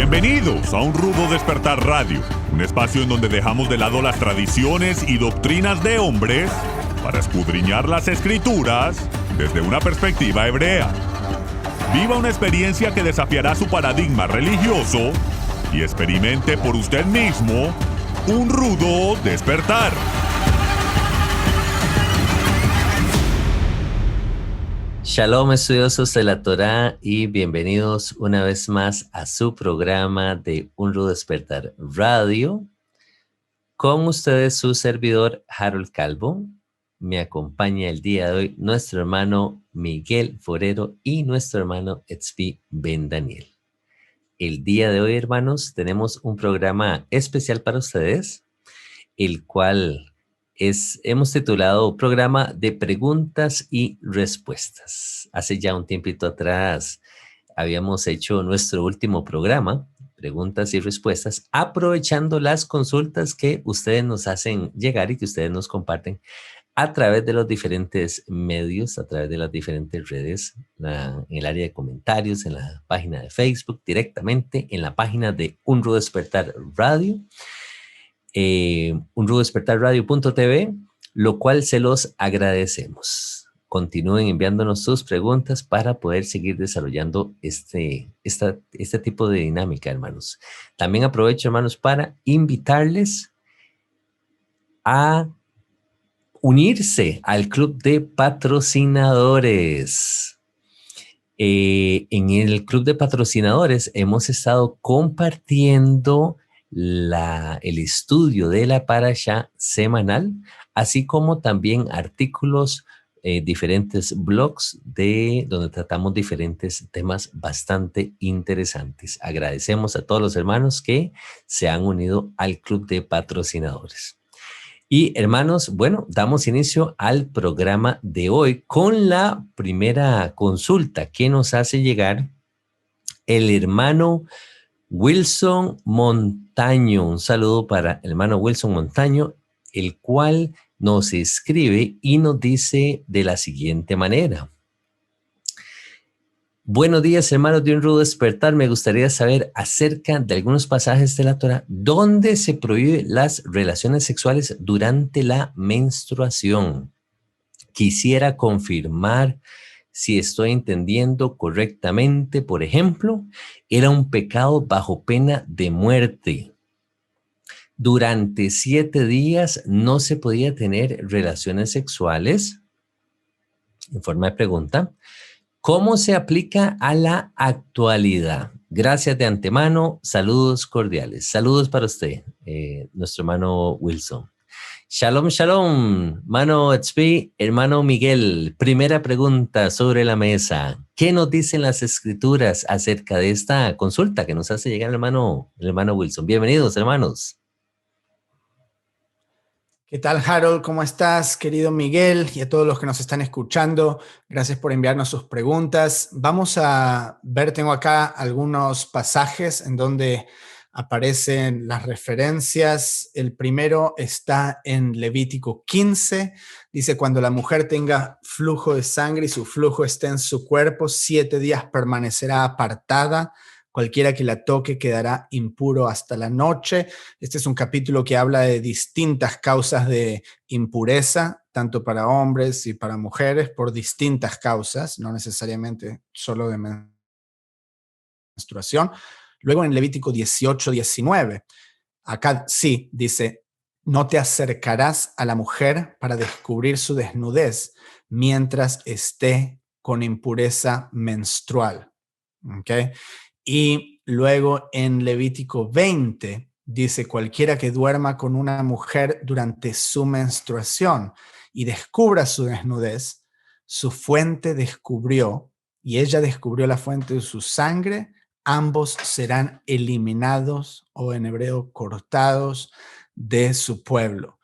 Bienvenidos a Un Rudo Despertar Radio, un espacio en donde dejamos de lado las tradiciones y doctrinas de hombres para escudriñar las escrituras desde una perspectiva hebrea. Viva una experiencia que desafiará su paradigma religioso y experimente por usted mismo un rudo despertar. Shalom, estudiosos de la Torá, y bienvenidos una vez más a su programa de Un Rudo Despertar Radio. Con ustedes su servidor Harold Calvo. Me acompaña el día de hoy nuestro hermano Miguel Forero y nuestro hermano Etzvi Ben Daniel. El día de hoy, hermanos, tenemos un programa especial para ustedes, el cual hemos titulado Programa de Preguntas y Respuestas. Hace ya un tiempito atrás habíamos hecho nuestro último programa, Preguntas y Respuestas, aprovechando las consultas que ustedes nos hacen llegar y que ustedes nos comparten a través de los diferentes medios, a través de las diferentes redes, en el área de comentarios, en la página de Facebook, directamente en la página de Un Rudo Despertar Radio. unrudodespertarradio.tv, lo cual se los agradecemos. Continúen enviándonos sus preguntas para poder seguir desarrollando este tipo de dinámica, hermanos. También aprovecho, hermanos, para invitarles a unirse al club de patrocinadores. En el club de patrocinadores hemos estado compartiendo el estudio de la parashá semanal, así como también artículos, diferentes blogs donde tratamos diferentes temas bastante interesantes. Agradecemos a todos los hermanos que se han unido al club de patrocinadores. Y hermanos, bueno, damos inicio al programa de hoy con la primera consulta que nos hace llegar el hermano Wilson Montaño. Un saludo para el hermano Wilson Montaño, el cual nos escribe y nos dice de la siguiente manera. Buenos días, hermanos de Un Rudo Despertar. Me gustaría saber acerca de algunos pasajes de la Torá donde se prohíben las relaciones sexuales durante la menstruación. Quisiera confirmar si estoy entendiendo correctamente. Por ejemplo, era un pecado bajo pena de muerte. Durante 7 días no se podía tener relaciones sexuales. En forma de pregunta. ¿Cómo se aplica a la actualidad? Gracias de antemano. Saludos cordiales. Saludos para usted, nuestro hermano Wilson. Shalom, shalom, hermano Etzvi, hermano Miguel. Primera pregunta sobre la mesa. ¿Qué nos dicen las escrituras acerca de esta consulta que nos hace llegar el hermano Wilson? Bienvenidos, hermanos. ¿Qué tal, Harold? ¿Cómo estás, querido Miguel? Y a todos los que nos están escuchando, gracias por enviarnos sus preguntas. Vamos a ver, tengo acá algunos pasajes en donde aparecen las referencias. El primero está en Levítico 15. Dice, cuando la mujer tenga flujo de sangre y su flujo esté en su cuerpo, 7 días permanecerá apartada. Cualquiera que la toque quedará impuro hasta la noche. Este es un capítulo que habla de distintas causas de impureza, tanto para hombres y para mujeres, por distintas causas, no necesariamente solo de menstruación. Luego en Levítico 18, 19, acá sí dice, no te acercarás a la mujer para descubrir su desnudez mientras esté con impureza menstrual. ¿Okay? Y luego en Levítico 20 dice, cualquiera que duerma con una mujer durante su menstruación y descubra su desnudez, su fuente descubrió y ella descubrió la fuente de su sangre, ambos serán eliminados, o en hebreo cortados, de su pueblo.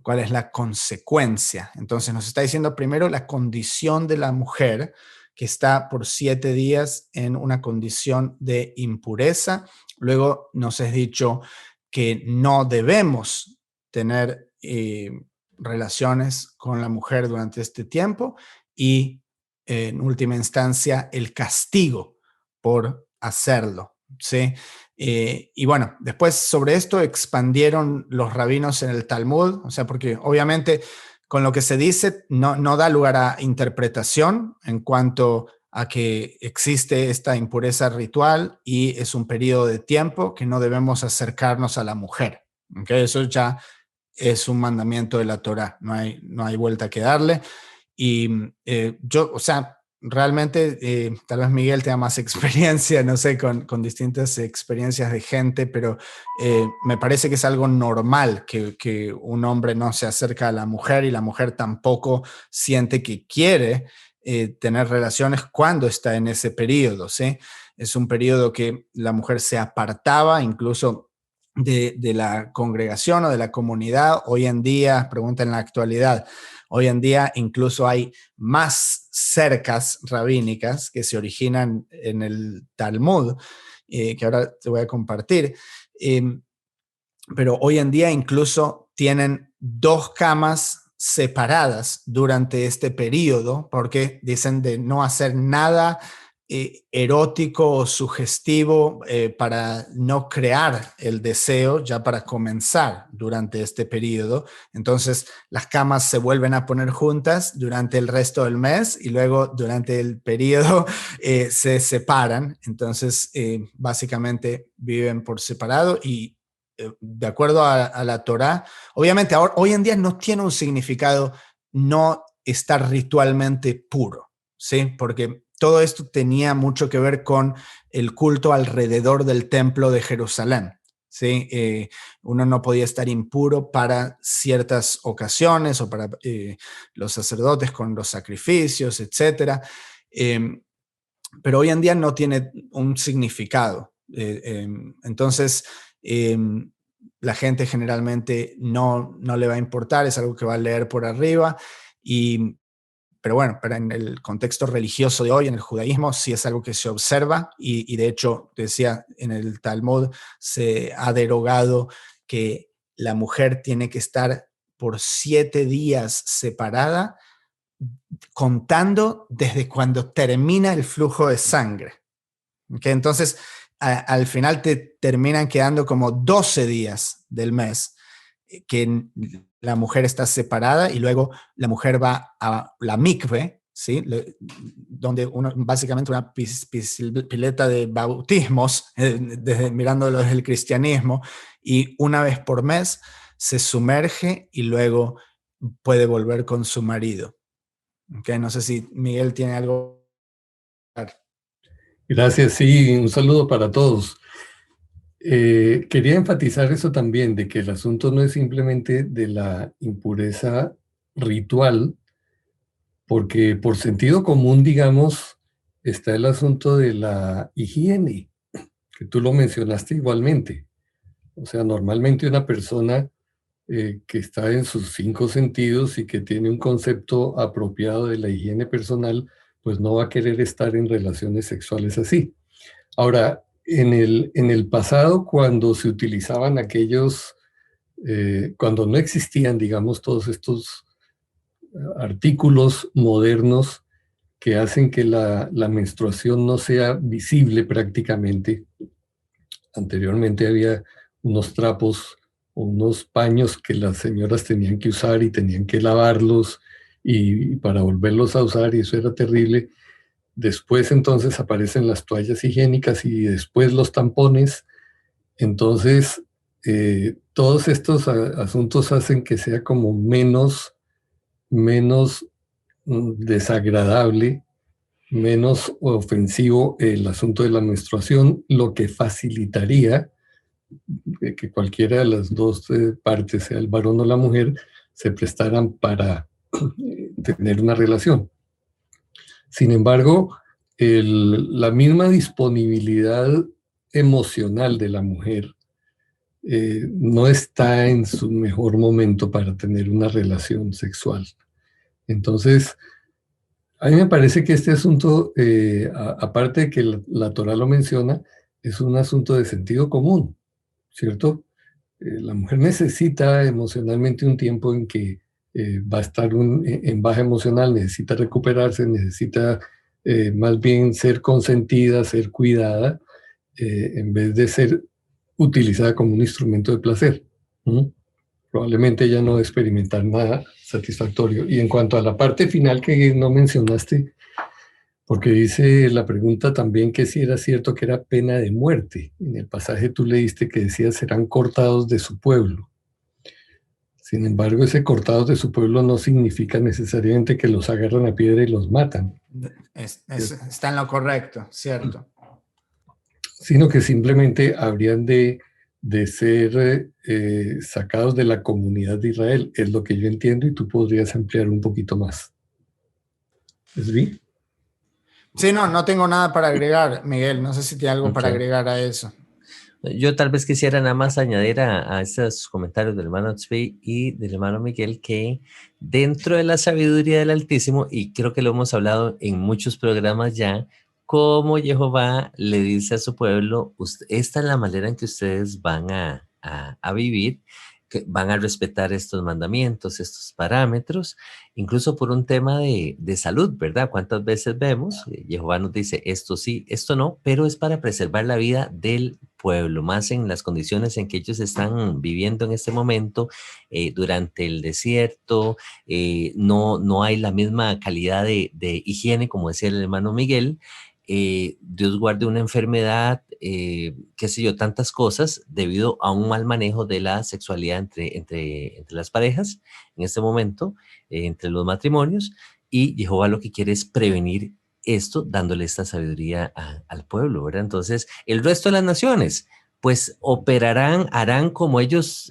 ¿Cuál es la consecuencia? Entonces nos está diciendo primero la condición de la mujer, que está por 7 días en una condición de impureza. Luego nos es dicho que no debemos tener relaciones con la mujer durante este tiempo y, en última instancia, el castigo por hacerlo, ¿sí? Y bueno, después sobre esto expandieron los rabinos en el Talmud, o sea, porque obviamente con lo que se dice no da lugar a interpretación en cuanto a que existe esta impureza ritual y es un periodo de tiempo que no debemos acercarnos a la mujer. ¿Okay? Eso ya es un mandamiento de la Torá, no hay vuelta que darle. Y yo, o sea, realmente, tal vez Miguel tenga más experiencia, no sé, con distintas experiencias de gente, pero me parece que es algo normal que un hombre no se acerca a la mujer y la mujer tampoco siente que quiere tener relaciones cuando está en ese periodo, ¿sí? Es un periodo que la mujer se apartaba incluso de la congregación o de la comunidad. Hoy en día, pregunta en la actualidad, hoy en día incluso hay más cercas rabínicas que se originan en el Talmud, que ahora te voy a compartir. Pero hoy en día incluso tienen 2 camas separadas durante este periodo porque dicen de no hacer nada erótico o sugestivo para no crear el deseo ya para comenzar durante este periodo. Entonces las camas se vuelven a poner juntas durante el resto del mes y luego durante el periodo se separan. Entonces básicamente viven por separado y de acuerdo a la Torá, obviamente hoy en día no tiene un significado no estar ritualmente puro, ¿sí? Porque todo esto tenía mucho que ver con el culto alrededor del templo de Jerusalén, ¿sí? Uno no podía estar impuro para ciertas ocasiones o para los sacerdotes con los sacrificios, etc. Pero hoy en día no tiene un significado. Entonces, la gente generalmente no le va a importar, es algo que va a leer por arriba. Pero bueno, pero en el contexto religioso de hoy, en el judaísmo, sí es algo que se observa y de hecho, decía, en el Talmud se ha derogado que la mujer tiene que estar por 7 días separada, contando desde cuando termina el flujo de sangre. ¿Okay? Entonces, al final te terminan quedando como 12 días del mes que la mujer está separada y luego la mujer va a la mikve, ¿sí? Donde básicamente una pileta de bautismos, mirándolo desde el cristianismo, y una vez por mes se sumerge y luego puede volver con su marido. Okay, no sé si Miguel tiene algo. Gracias, sí, un saludo para todos. Quería enfatizar eso también, de que el asunto no es simplemente de la impureza ritual, porque por sentido común, digamos, está el asunto de la higiene, que tú lo mencionaste igualmente. O sea, normalmente una persona que está en sus 5 sentidos y que tiene un concepto apropiado de la higiene personal, pues no va a querer estar en relaciones sexuales así. Ahora, en el pasado, cuando se utilizaban aquellos, cuando no existían, digamos, todos estos artículos modernos que hacen que la menstruación no sea visible prácticamente, anteriormente había unos trapos o unos paños que las señoras tenían que usar y tenían que lavarlos y para volverlos a usar, y eso era terrible. Después entonces aparecen las toallas higiénicas y después los tampones. Entonces, todos estos asuntos hacen que sea como menos desagradable, menos ofensivo el asunto de la menstruación, lo que facilitaría que cualquiera de las dos partes, sea el varón o la mujer, se prestaran para tener una relación. Sin embargo, la misma disponibilidad emocional de la mujer no está en su mejor momento para tener una relación sexual. Entonces, a mí me parece que este asunto, aparte de que la Torá lo menciona, es un asunto de sentido común, ¿cierto? La mujer necesita emocionalmente un tiempo en que va a estar en baja emocional, necesita recuperarse, necesita más bien ser consentida, ser cuidada. en vez de ser utilizada como un instrumento de placer. Probablemente ella no va a experimentar nada satisfactorio. Y en cuanto a la parte final que no mencionaste, porque dice la pregunta también que si era cierto que era pena de muerte. En el pasaje tú leíste que decía serán cortados de su pueblo. Sin embargo, ese cortados de su pueblo no significa necesariamente que los agarran a piedra y los matan. Está en lo correcto, cierto. Sino que simplemente habrían de ser sacados de la comunidad de Israel. Es lo que yo entiendo y tú podrías ampliar un poquito más. ¿Esvi? Sí, no tengo nada para agregar, Miguel. No sé si tiene algo para Ok. agregar a eso. Yo tal vez quisiera nada más añadir a esos comentarios del hermano Tzvi y del hermano Miguel que dentro de la sabiduría del Altísimo, y creo que lo hemos hablado en muchos programas ya, como Jehová le dice a su pueblo, esta es la manera en que ustedes van a vivir, que van a respetar estos mandamientos, estos parámetros, incluso por un tema de salud, ¿verdad? ¿Cuántas veces vemos? Jehová nos dice, esto sí, esto no, pero es para preservar la vida del pueblo, más en las condiciones en que ellos están viviendo en este momento, durante el desierto, no hay la misma calidad de higiene, como decía el hermano Miguel. Dios guarde una enfermedad, qué sé yo, tantas cosas debido a un mal manejo de la sexualidad entre las parejas en este momento, entre los matrimonios, y Jehová lo que quiere es prevenir esto, dándole esta sabiduría al pueblo, ¿verdad? Entonces, el resto de las naciones, pues operarán, harán como ellos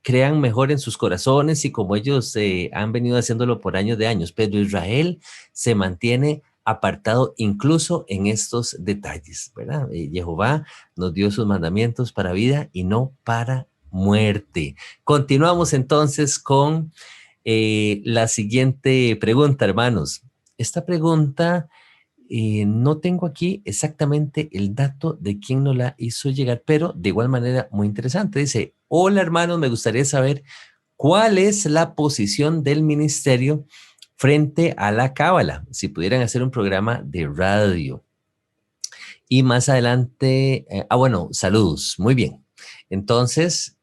crean mejor en sus corazones y como ellos han venido haciéndolo por años de años, pero Israel se mantiene apartado incluso en estos detalles, ¿verdad? Jehová nos dio sus mandamientos para vida y no para muerte. Continuamos entonces con la siguiente pregunta, hermanos. Esta pregunta, no tengo aquí exactamente el dato de quién nos la hizo llegar, pero de igual manera muy interesante. Dice, hola hermanos, me gustaría saber cuál es la posición del ministerio frente a la cábala, si pudieran hacer un programa de radio. Y más adelante, bueno, saludos, muy bien. Entonces,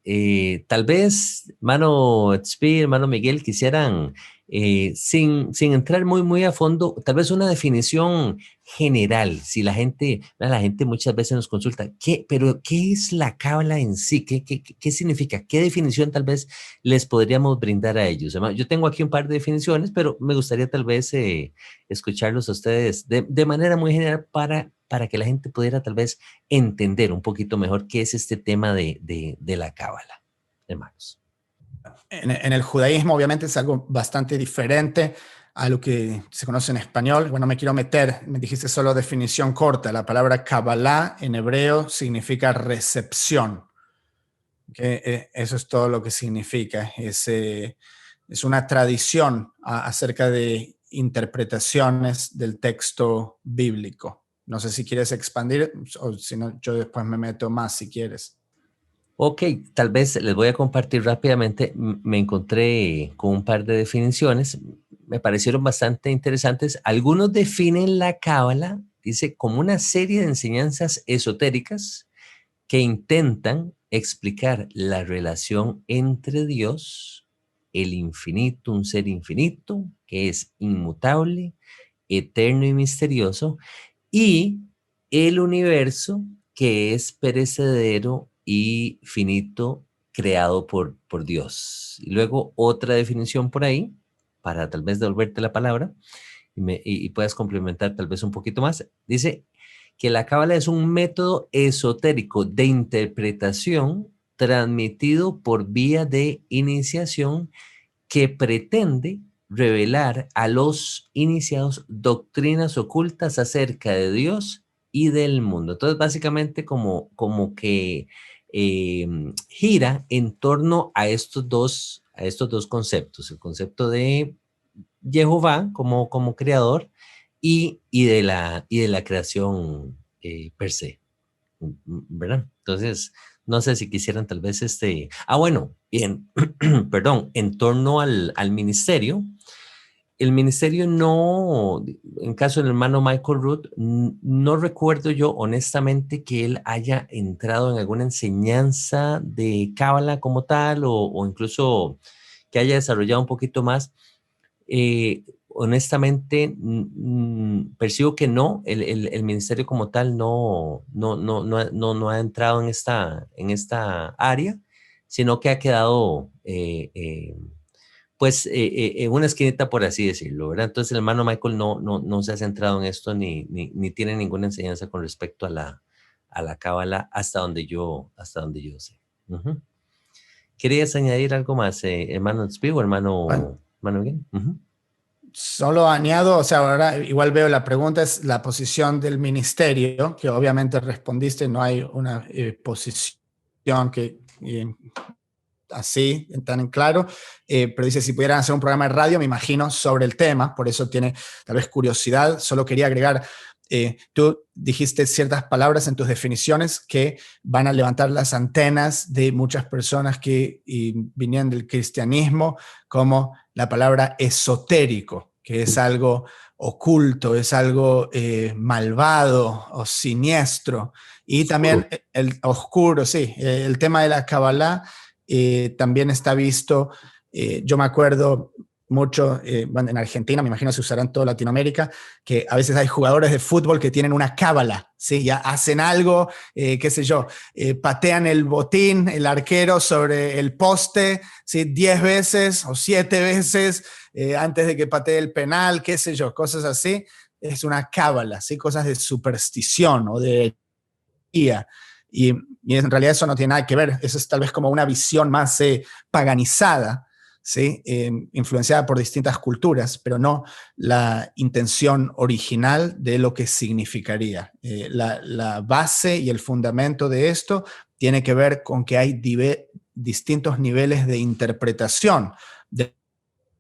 tal vez, hermano Tzvi, hermano Miguel, quisieran, sin entrar muy a fondo, tal vez una definición general, si la gente muchas veces nos consulta, pero ¿qué es la cábala en sí? ¿Qué significa? ¿Qué definición tal vez les podríamos brindar a ellos? Yo tengo aquí un par de definiciones, pero me gustaría tal vez escucharlos a ustedes de manera muy general para que la gente pudiera tal vez entender un poquito mejor qué es este tema de la cábala, hermanos. En el judaísmo obviamente es algo bastante diferente a lo que se conoce en español. Bueno, me quiero meter, me dijiste solo definición corta. La palabra Kabbalah en hebreo significa recepción. Eso es todo lo que significa. Es una tradición acerca de interpretaciones del texto bíblico. No sé si quieres expandir o si no, yo después me meto más si quieres. Ok, tal vez les voy a compartir rápidamente. Me encontré con un par de definiciones, me parecieron bastante interesantes. Algunos definen la cábala, dice, como una serie de enseñanzas esotéricas que intentan explicar la relación entre Dios, el infinito, un ser infinito, que es inmutable, eterno y misterioso, y el universo, que es perecedero y finito, creado por Dios. Y luego otra definición por ahí, para tal vez devolverte la palabra y puedas complementar tal vez un poquito más. Dice que la cábala es un método esotérico de interpretación transmitido por vía de iniciación que pretende revelar a los iniciados doctrinas ocultas acerca de Dios y del mundo. Entonces, básicamente como que gira en torno a estos dos conceptos, el concepto de Jehová como creador y de la creación per se, ¿verdad? Entonces, no sé si quisieran tal vez bueno, perdón, en torno al ministerio, el ministerio no, en caso del hermano Michael Root, no recuerdo yo honestamente que él haya entrado en alguna enseñanza de Cábala como tal o incluso que haya desarrollado un poquito más. Honestamente, percibo que no, el ministerio como tal no ha entrado en esta área, sino que ha quedado pues en una esquinita, por así decirlo, ¿verdad? Entonces el hermano Michael no se ha centrado en esto ni tiene ninguna enseñanza con respecto a la cábala hasta donde yo sé. Uh-huh. ¿Querías añadir algo más, hermano Spee o hermano Miguel? Uh-huh. Solo añado, o sea, ahora igual veo la pregunta es la posición del ministerio, que obviamente respondiste, no hay una posición que así, tan en claro, pero dice, si pudieran hacer un programa de radio, me imagino, sobre el tema, por eso tiene tal vez curiosidad. Solo quería agregar, tú dijiste ciertas palabras en tus definiciones que van a levantar las antenas de muchas personas que vinieron del cristianismo, como la palabra esotérico, que es algo oculto, es algo malvado o siniestro, y también el oscuro, sí, el tema de la Kabbalah. También está visto, yo me acuerdo mucho, bueno, en Argentina, me imagino se usará en toda Latinoamérica, que a veces hay jugadores de fútbol que tienen una cábala, ¿sí? Ya hacen algo, qué sé yo, patean el botín, el arquero sobre el poste, ¿sí? 10 veces o 7 veces antes de que patee el penal, qué sé yo, cosas así. Es una cábala, ¿sí? Cosas de superstición o de guía. Y en realidad eso no tiene nada que ver, eso es tal vez como una visión más paganizada, ¿sí? Influenciada por distintas culturas, pero no la intención original de lo que significaría. La base y el fundamento de esto tiene que ver con que hay distintos niveles de interpretación del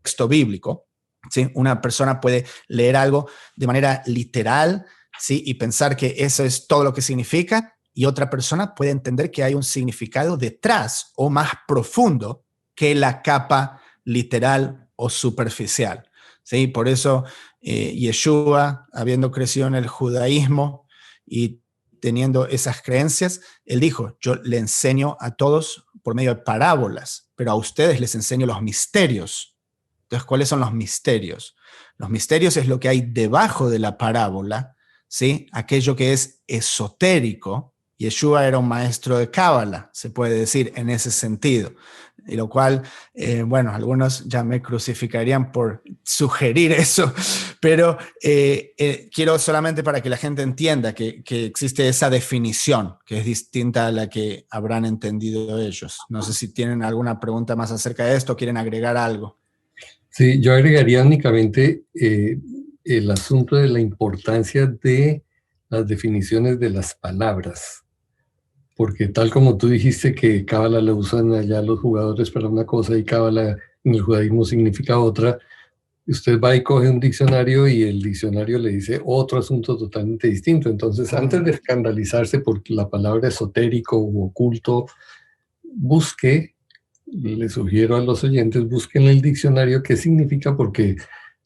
texto bíblico, ¿sí? Una persona puede leer algo de manera literal, ¿sí? Y pensar que eso es todo lo que significa, y otra persona puede entender que hay un significado detrás o más profundo que la capa literal o superficial, ¿sí? Por eso Yeshua, habiendo crecido en el judaísmo y teniendo esas creencias, él dijo, yo le enseño a todos por medio de parábolas, pero a ustedes les enseño los misterios. Entonces, ¿cuáles son los misterios? Los misterios es lo que hay debajo de la parábola, ¿sí? Aquello que es esotérico. Yeshua era un maestro de Cábala, se puede decir en ese sentido, y lo cual, bueno, algunos ya me crucificarían por sugerir eso, pero quiero solamente para que la gente entienda que existe esa definición, que es distinta a la que habrán entendido ellos. No sé si tienen alguna pregunta más acerca de esto, quieren agregar algo. Sí, yo agregaría únicamente el asunto de la importancia de las definiciones de las palabras. Porque tal como tú dijiste que cábala la usan allá los jugadores para una cosa y cábala en el judaísmo significa otra, usted va y coge un diccionario y el diccionario le dice otro asunto totalmente distinto. Entonces, antes de escandalizarse por la palabra esotérico u oculto, busque, le sugiero a los oyentes, busquen en el diccionario qué significa, porque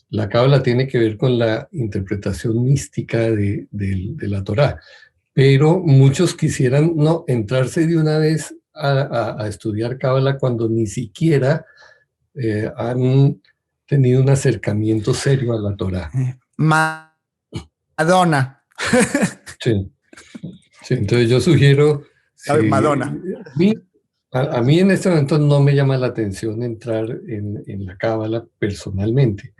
la cábala tiene que ver con la interpretación mística de la Torá. Pero muchos quisieran no entrarse de una vez a estudiar cábala cuando ni siquiera han tenido un acercamiento serio a la Torá. Madonna. Sí. Sí, entonces yo sugiero... Madonna. A mí en este momento no me llama la atención entrar en la cábala personalmente.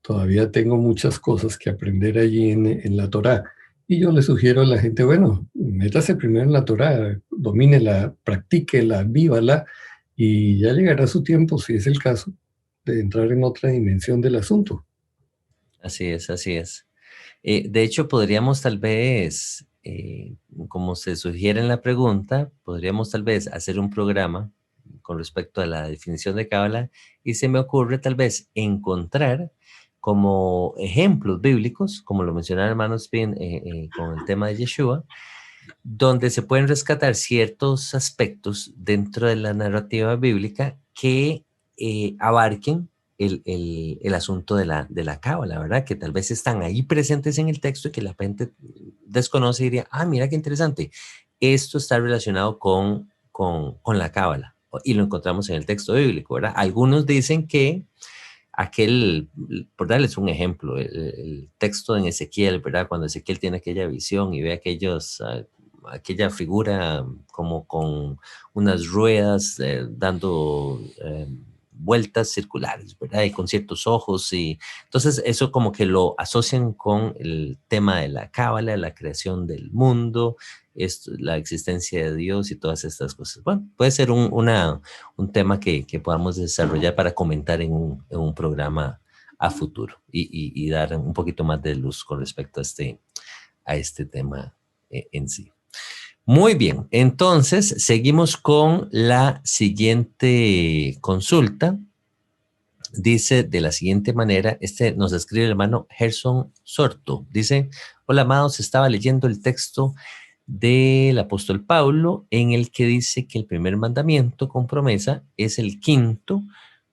Todavía tengo muchas cosas que aprender allí en la Torá. Y yo le sugiero a la gente, bueno, métase primero en la Torá, domínela, practíquela, vívala, y ya llegará su tiempo, si es el caso, de entrar en otra dimensión del asunto. Así es, así es. De hecho, podríamos tal vez, como se sugiere en la pregunta, podríamos tal vez hacer un programa con respecto a la definición de Cábala, y se me ocurre tal vez encontrar como ejemplos bíblicos, como lo mencionaba el hermano Spin con el tema de Yeshua, donde se pueden rescatar ciertos aspectos dentro de la narrativa bíblica que abarquen el asunto de la cábala, ¿verdad? Que tal vez están ahí presentes en el texto y que la gente desconoce y diría, mira qué interesante, esto está relacionado con la cábala y lo encontramos en el texto bíblico, ¿verdad? Algunos dicen que por darles un ejemplo, el texto en Ezequiel, ¿verdad? Cuando Ezequiel tiene aquella visión y ve aquella figura como con unas ruedas dando vueltas circulares, ¿verdad? Y con ciertos ojos. Y entonces eso como que lo asocian con el tema de la cábala, la creación del mundo, la existencia de Dios y todas estas cosas. Bueno, puede ser un tema que podamos desarrollar para comentar en un programa a futuro y dar un poquito más de luz con respecto a este tema en sí. Muy bien, entonces seguimos con la siguiente consulta. Dice de la siguiente manera, nos escribe el hermano Gerson Sorto. Dice, hola amados, estaba leyendo el texto del apóstol Pablo en el que dice que el primer mandamiento con promesa es el quinto,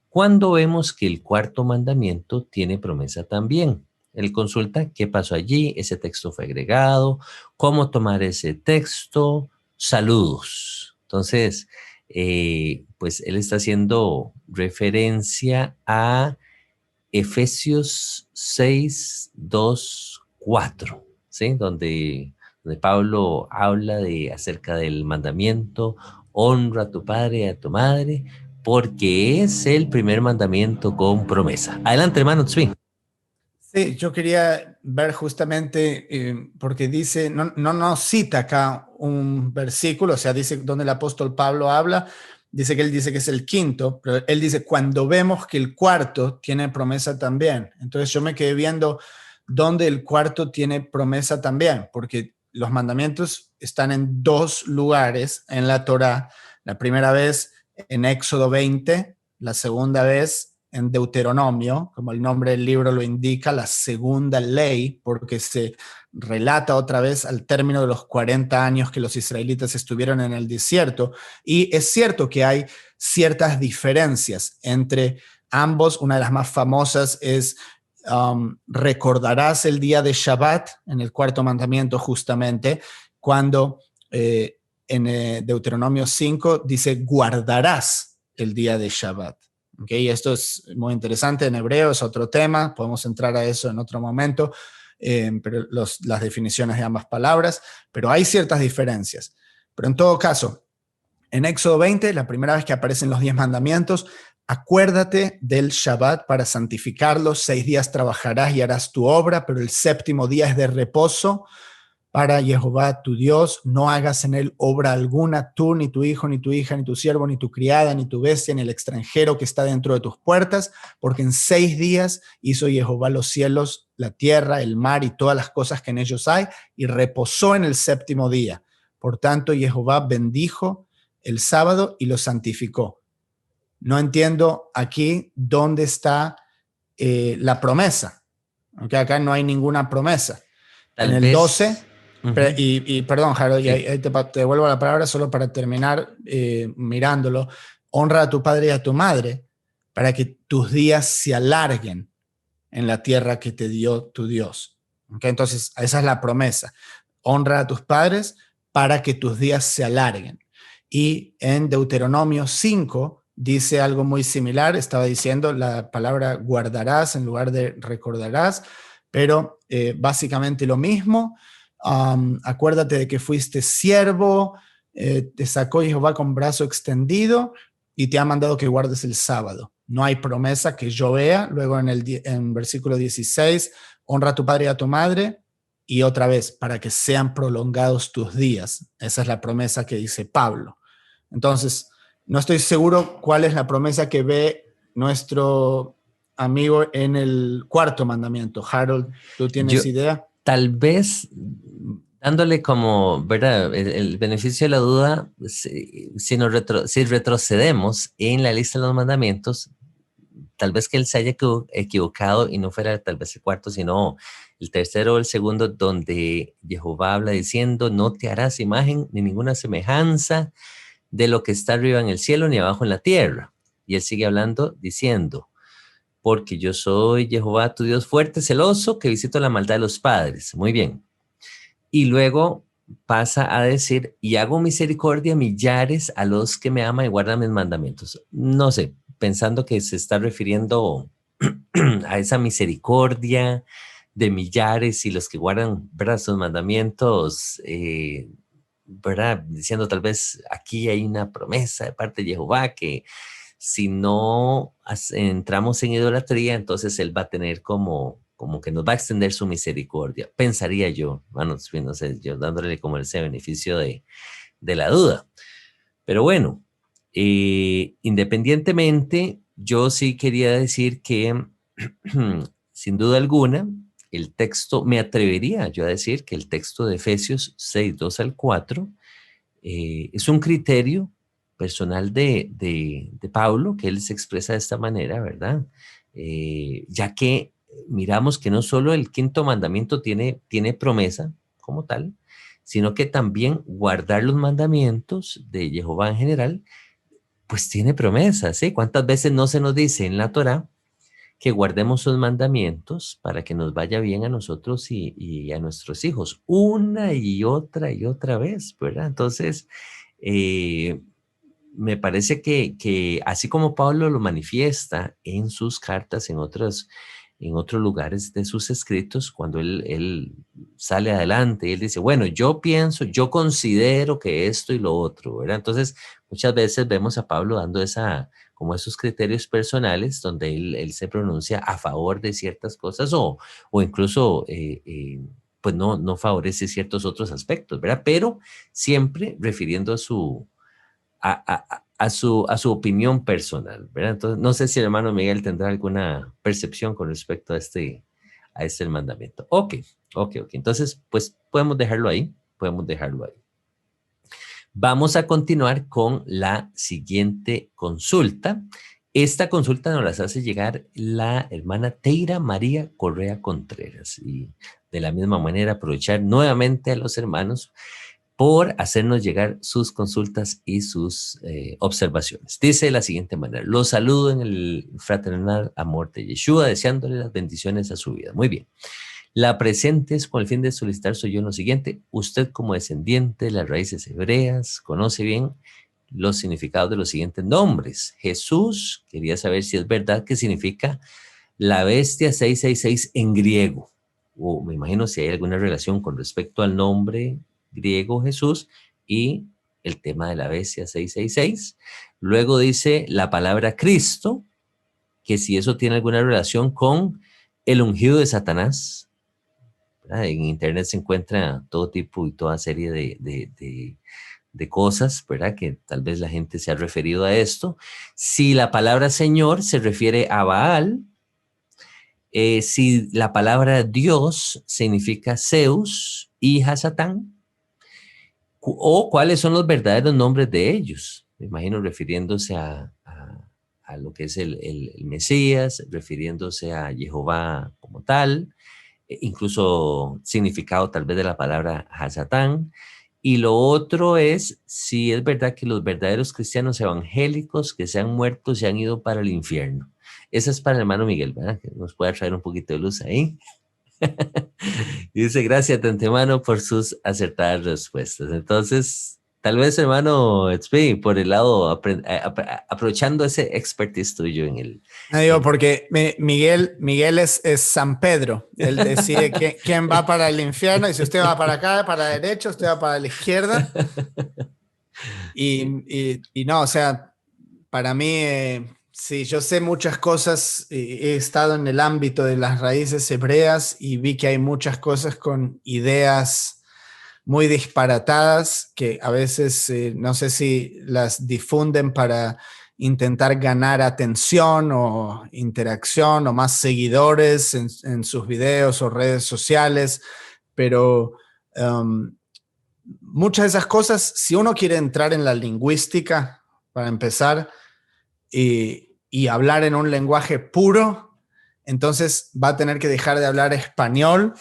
cuando vemos que el cuarto mandamiento tiene promesa también. Él consulta qué pasó allí, ese texto fue agregado, cómo tomar ese texto, saludos. Entonces, pues él está haciendo referencia a Efesios 6, 2, 4, ¿sí? Donde Pablo habla acerca del mandamiento, honra a tu padre y a tu madre, porque es el primer mandamiento con promesa. Adelante, hermano Tzvi. Sí, yo quería ver justamente, porque dice, no cita acá un versículo, o sea, dice donde el apóstol Pablo habla, dice que él dice que es el quinto, pero él dice cuando vemos que el cuarto tiene promesa también. Entonces yo me quedé viendo dónde el cuarto tiene promesa también, porque los mandamientos están en dos lugares en la Torá. La primera vez en Éxodo 20, la segunda vez en Deuteronomio, como el nombre del libro lo indica, la segunda ley, porque se relata otra vez al término de los 40 años que los israelitas estuvieron en el desierto. Y es cierto que hay ciertas diferencias entre ambos. Una de las más famosas es recordarás el día de Shabbat, en el cuarto mandamiento justamente, cuando en Deuteronomio 5 dice guardarás el día de Shabbat. Okay, esto es muy interesante en hebreo, es otro tema, podemos entrar a eso en otro momento, pero las definiciones de ambas palabras, pero hay ciertas diferencias. Pero en todo caso, en Éxodo 20, la primera vez que aparecen los 10 mandamientos, acuérdate del Shabbat para santificarlo, 6 días trabajarás y harás tu obra, pero el séptimo día es de reposo para Jehová tu Dios, no hagas en él obra alguna, tú, ni tu hijo, ni tu hija, ni tu siervo, ni tu criada, ni tu bestia, ni el extranjero que está dentro de tus puertas, porque en 6 días hizo Jehová los cielos, la tierra, el mar y todas las cosas que en ellos hay, y reposó en el séptimo día. Por tanto, Jehová bendijo el sábado y lo santificó. No entiendo aquí dónde está la promesa. Okay, acá no hay ninguna promesa. Tal en el vez, 12... uh-huh. Y perdón, Harold, sí. ahí te devuelvo la palabra solo para terminar mirándolo. Honra a tu padre y a tu madre para que tus días se alarguen en la tierra que te dio tu Dios. ¿Okay? Entonces, esa es la promesa. Honra a tus padres para que tus días se alarguen. Y en Deuteronomio 5 dice algo muy similar. Estaba diciendo la palabra guardarás en lugar de recordarás, pero básicamente lo mismo. Acuérdate de que fuiste siervo, te sacó Jehová con brazo extendido y te ha mandado que guardes el sábado. No hay promesa que yo vea. Luego en versículo 16, honra a tu padre y a tu madre, y otra vez, para que sean prolongados tus días. Esa es la promesa que dice Pablo. Entonces, no estoy seguro cuál es la promesa que ve nuestro amigo en el cuarto mandamiento. Harold, ¿tú tienes idea? Tal vez dándole como, ¿verdad?, el beneficio de la duda, si retrocedemos en la lista de los mandamientos, tal vez que él se haya equivocado y no fuera tal vez el cuarto, sino el tercero o el segundo, donde Jehová habla diciendo, no te harás imagen ni ninguna semejanza de lo que está arriba en el cielo ni abajo en la tierra. Y él sigue hablando diciendo, porque yo soy Jehová, tu Dios fuerte, celoso, que visito la maldad de los padres. Muy bien. Y luego pasa a decir, y hago misericordia a millares a los que me aman y guardan mis mandamientos. No sé, pensando que se está refiriendo a esa misericordia de millares y los que guardan, ¿verdad?, sus mandamientos, ¿verdad?, diciendo tal vez aquí hay una promesa de parte de Jehová que si no entramos en idolatría, entonces Él va a tener como que nos va a extender su misericordia. Pensaría yo, bueno, no sé, yo dándole como ese beneficio de la duda. Pero bueno, independientemente, yo sí quería decir que sin duda alguna, el texto, me atrevería yo a decir que el texto de Efesios 6, 2 al 4 es un criterio personal de Pablo, que él se expresa de esta manera, ¿verdad? Ya que miramos que no solo el quinto mandamiento tiene promesa como tal, sino que también guardar los mandamientos de Jehová en general, pues tiene promesas, ¿sí? ¿Cuántas veces no se nos dice en la Torá que guardemos sus mandamientos para que nos vaya bien a nosotros y a nuestros hijos? Una y otra vez, ¿verdad? Entonces, me parece que así como Pablo lo manifiesta en sus cartas, en otros lugares de sus escritos, cuando él sale adelante, él dice, bueno, yo pienso, yo considero que esto y lo otro, ¿verdad? Entonces, muchas veces vemos a Pablo dando como esos criterios personales donde él se pronuncia a favor de ciertas cosas o incluso pues no favorece ciertos otros aspectos, ¿verdad? Pero siempre refiriendo a su opinión personal, ¿verdad? Entonces, no sé si el hermano Miguel tendrá alguna percepción con respecto a este mandamiento. Ok. Entonces, pues podemos dejarlo ahí. Vamos a continuar con la siguiente consulta. Esta consulta nos las hace llegar la hermana Teira María Correa Contreras. Y de la misma manera, aprovechar nuevamente a los hermanos por hacernos llegar sus consultas y sus observaciones. Dice de la siguiente manera: los saludo en el fraternal amor de Yeshua, deseándole las bendiciones a su vida. Muy bien. La presente es con el fin de solicitar soy yo lo siguiente. Usted, como descendiente de las raíces hebreas, conoce bien los significados de los siguientes nombres. Jesús, quería saber si es verdad que significa la bestia 666 en griego. O me imagino si hay alguna relación con respecto al nombre griego Jesús y el tema de la bestia 666. Luego dice la palabra Cristo, que si eso tiene alguna relación con el ungido de Satanás. En internet se encuentra todo tipo y toda serie de cosas, ¿verdad? Que tal vez la gente se ha referido a esto. Si la palabra Señor se refiere a Baal, si la palabra Dios significa Zeus y Hasatán, o cuáles son los verdaderos nombres de ellos. Me imagino refiriéndose a lo que es el Mesías, refiriéndose a Jehová como tal, incluso significado tal vez de la palabra Hasatán. Y lo otro es si es verdad que los verdaderos cristianos evangélicos que se han muerto se han ido para el infierno. Esa es para el hermano Miguel, ¿verdad? Que nos pueda traer un poquito de luz ahí. Y dice, gracias de antemano por sus acertadas respuestas. Entonces, tal vez, hermano Tzvi, por el lado, aprovechando ese expertise tuyo en el... No digo, porque Miguel es San Pedro. Él decide quién va para el infierno, y si usted va para acá, para la derecha, usted va para la izquierda. Y no, o sea, para mí... sí, yo sé muchas cosas, he estado en el ámbito de las raíces hebreas y vi que hay muchas cosas con ideas muy disparatadas que a veces no sé si las difunden para intentar ganar atención o interacción o más seguidores en sus videos o redes sociales, pero muchas de esas cosas, si uno quiere entrar en la lingüística, para empezar, y hablar en un lenguaje puro, entonces va a tener que dejar de hablar español,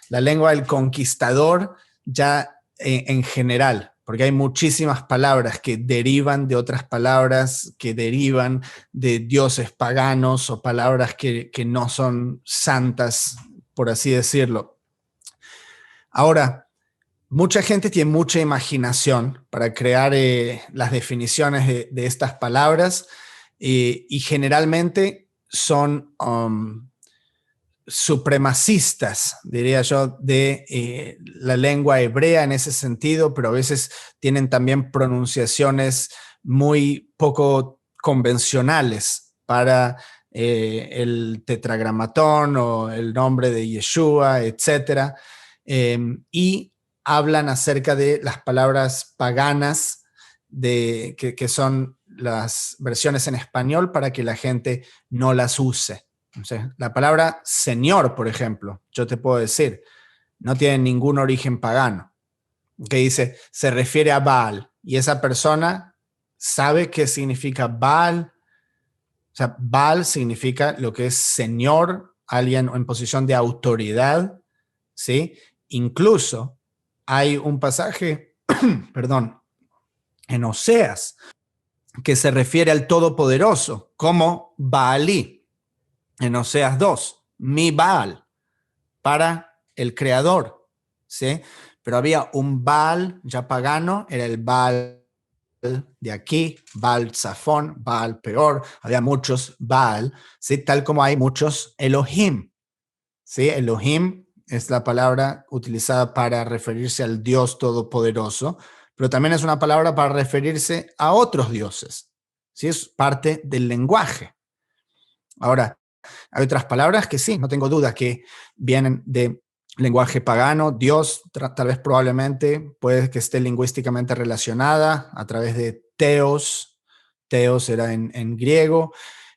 la lengua del conquistador, ya en general. porque hay muchísimas palabras que derivan de otras palabras, que derivan de dioses paganos o palabras que no son santas, por así decirlo. Ahora, mucha gente tiene mucha imaginación para crear las definiciones de estas palabras y generalmente son supremacistas, diría yo, de la lengua hebrea en ese sentido, pero a veces tienen también pronunciaciones muy poco convencionales para el tetragramatón o el nombre de Yeshua, etc. Y hablan acerca de las palabras paganas que son las versiones en español para que la gente no las use. O sea, la palabra Señor, por ejemplo, yo te puedo decir, no tiene ningún origen pagano. Que dice, se refiere a Baal, y esa persona sabe qué significa Baal. O sea, Baal significa lo que es Señor, alguien en posición de autoridad, ¿sí? Incluso hay un pasaje, perdón, en Oseas, que se refiere al Todopoderoso como Baalí. En Oseas 2, mi Baal, para el Creador, ¿sí? Pero había un Baal ya pagano, era el Baal de aquí, Baal Zafón, Baal Peor, había muchos Baal, ¿sí? Tal como hay muchos Elohim, ¿sí? Elohim es la palabra utilizada para referirse al Dios Todopoderoso, pero también es una palabra para referirse a otros dioses, ¿sí? Es parte del lenguaje. Ahora, hay otras palabras que sí, no tengo duda que vienen de lenguaje pagano. Dios, tal vez probablemente, puede que esté lingüísticamente relacionada a través de teos. Teos era en griego.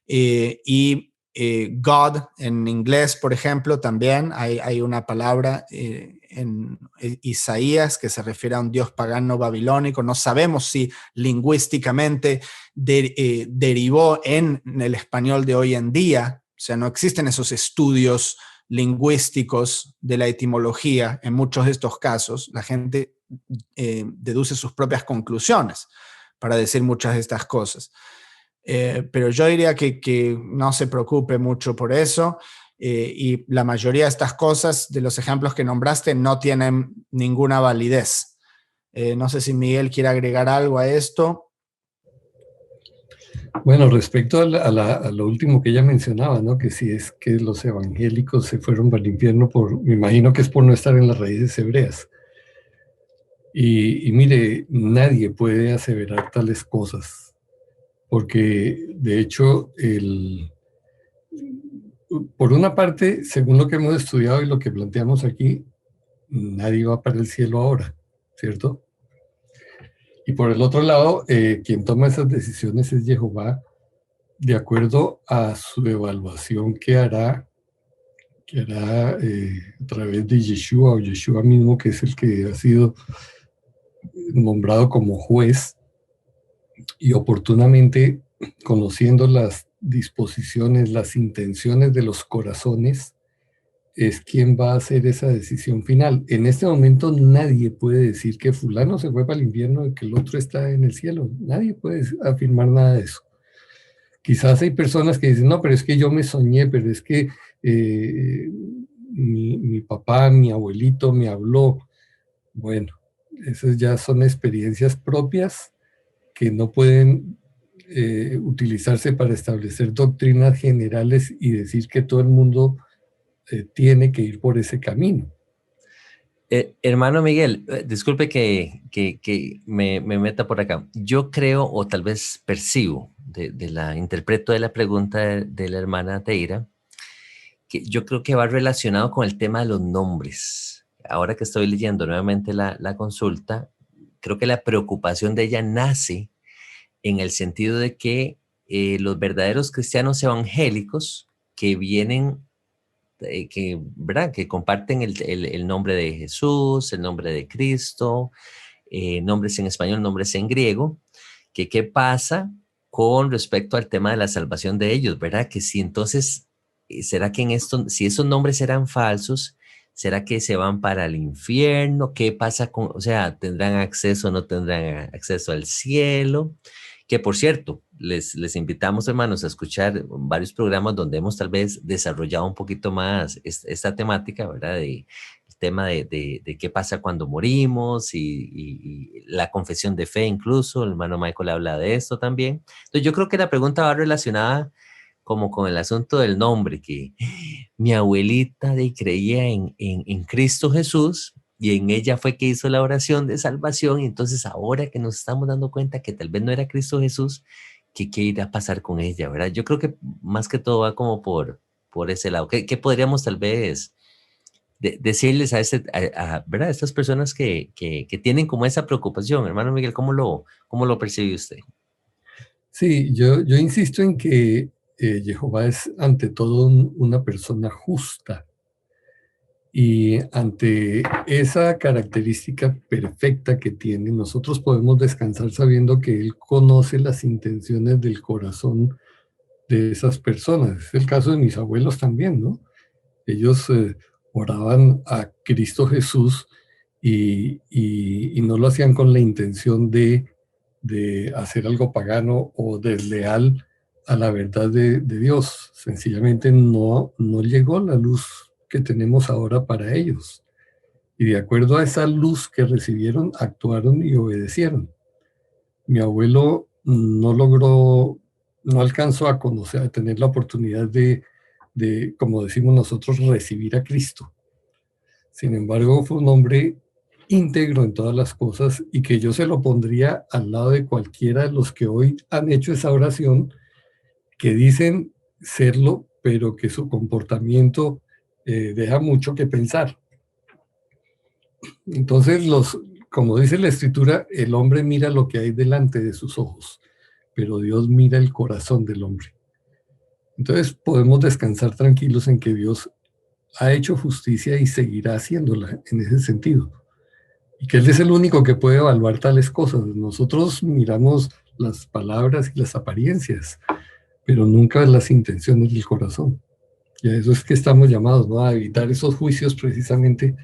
God en inglés, por ejemplo, también hay una palabra en Isaías que se refiere a un dios pagano babilónico. No sabemos si lingüísticamente derivó en el español de hoy en día. O sea, no existen esos estudios lingüísticos de la etimología en muchos de estos casos. La gente deduce sus propias conclusiones para decir muchas de estas cosas. Pero yo diría que no se preocupe mucho por eso y la mayoría de estas cosas, de los ejemplos que nombraste, no tienen ninguna validez. No sé si Miguel quiere agregar algo a esto. Bueno, respecto a lo último que ella mencionaba, ¿no? Que si es que los evangélicos se fueron para el infierno me imagino que es por no estar en las raíces hebreas. Y mire, nadie puede aseverar tales cosas, porque de hecho, por una parte, según lo que hemos estudiado y lo que planteamos aquí, nadie va para el cielo ahora, ¿cierto? Y por el otro lado, quien toma esas decisiones es Jehová, de acuerdo a su evaluación que hará a través de Yeshua o Yeshua mismo, que es el que ha sido nombrado como juez, y oportunamente conociendo las disposiciones, las intenciones de los corazones, es quien va a hacer esa decisión final. En este momento nadie puede decir que fulano se fue para el infierno y que el otro está en el cielo. Nadie puede afirmar nada de eso. Quizás hay personas que dicen, no, pero es que yo me soñé, pero es que mi papá, mi abuelito me habló. Bueno, esas ya son experiencias propias que no pueden utilizarse para establecer doctrinas generales y decir que todo el mundo tiene que ir por ese camino. Hermano Miguel, disculpe que me meta por acá. Yo creo, o tal vez percibo, interpreto de la pregunta de la hermana Teira, que yo creo que va relacionado con el tema de los nombres. Ahora que estoy leyendo nuevamente la consulta, creo que la preocupación de ella nace en el sentido de que los verdaderos cristianos evangélicos que vienen, ¿verdad? Que comparten el nombre de Jesús, el nombre de Cristo, nombres en español, nombres en griego, que qué pasa con respecto al tema de la salvación de ellos, ¿verdad? Que si entonces, ¿será que si esos nombres eran falsos, ¿Será que se van para el infierno? ¿Qué pasa con, o sea, tendrán acceso o no tendrán acceso al cielo? Que por cierto, les invitamos, hermanos, a escuchar varios programas donde hemos tal vez desarrollado un poquito más esta temática, ¿verdad? El tema de qué pasa cuando morimos y la confesión de fe incluso. El hermano Michael habla de esto también. Entonces yo creo que la pregunta va relacionada como con el asunto del nombre, que mi abuelita creía en Cristo Jesús y en ella fue que hizo la oración de salvación, y entonces ahora que nos estamos dando cuenta que tal vez no era Cristo Jesús, ¿qué irá a pasar con ella, verdad? Yo creo que más que todo va como por ese lado. ¿Qué podríamos tal vez decirles ¿verdad? A estas personas que tienen como esa preocupación? Hermano Miguel, ¿cómo lo percibe usted? Sí, yo insisto en que Jehová es ante todo una persona justa. Y ante esa característica perfecta que tiene, nosotros podemos descansar sabiendo que Él conoce las intenciones del corazón de esas personas. Es el caso de mis abuelos también, ¿no? Ellos oraban a Cristo Jesús y no lo hacían con la intención de hacer algo pagano o desleal a la verdad de Dios. Sencillamente no llegó la luz que tenemos ahora para ellos. Y de acuerdo a esa luz que recibieron, actuaron y obedecieron. Mi abuelo no alcanzó a conocer, a tener la oportunidad de, como decimos nosotros, recibir a Cristo. Sin embargo, fue un hombre íntegro en todas las cosas, y que yo se lo pondría al lado de cualquiera de los que hoy han hecho esa oración, que dicen serlo, pero que su comportamiento deja mucho que pensar. Entonces, como dice la Escritura, el hombre mira lo que hay delante de sus ojos, pero Dios mira el corazón del hombre. Entonces, podemos descansar tranquilos en que Dios ha hecho justicia y seguirá haciéndola en ese sentido. Y que Él es el único que puede evaluar tales cosas. Nosotros miramos las palabras y las apariencias, pero nunca las intenciones del corazón. Y a eso es que estamos llamados, ¿no? A evitar esos juicios precisamente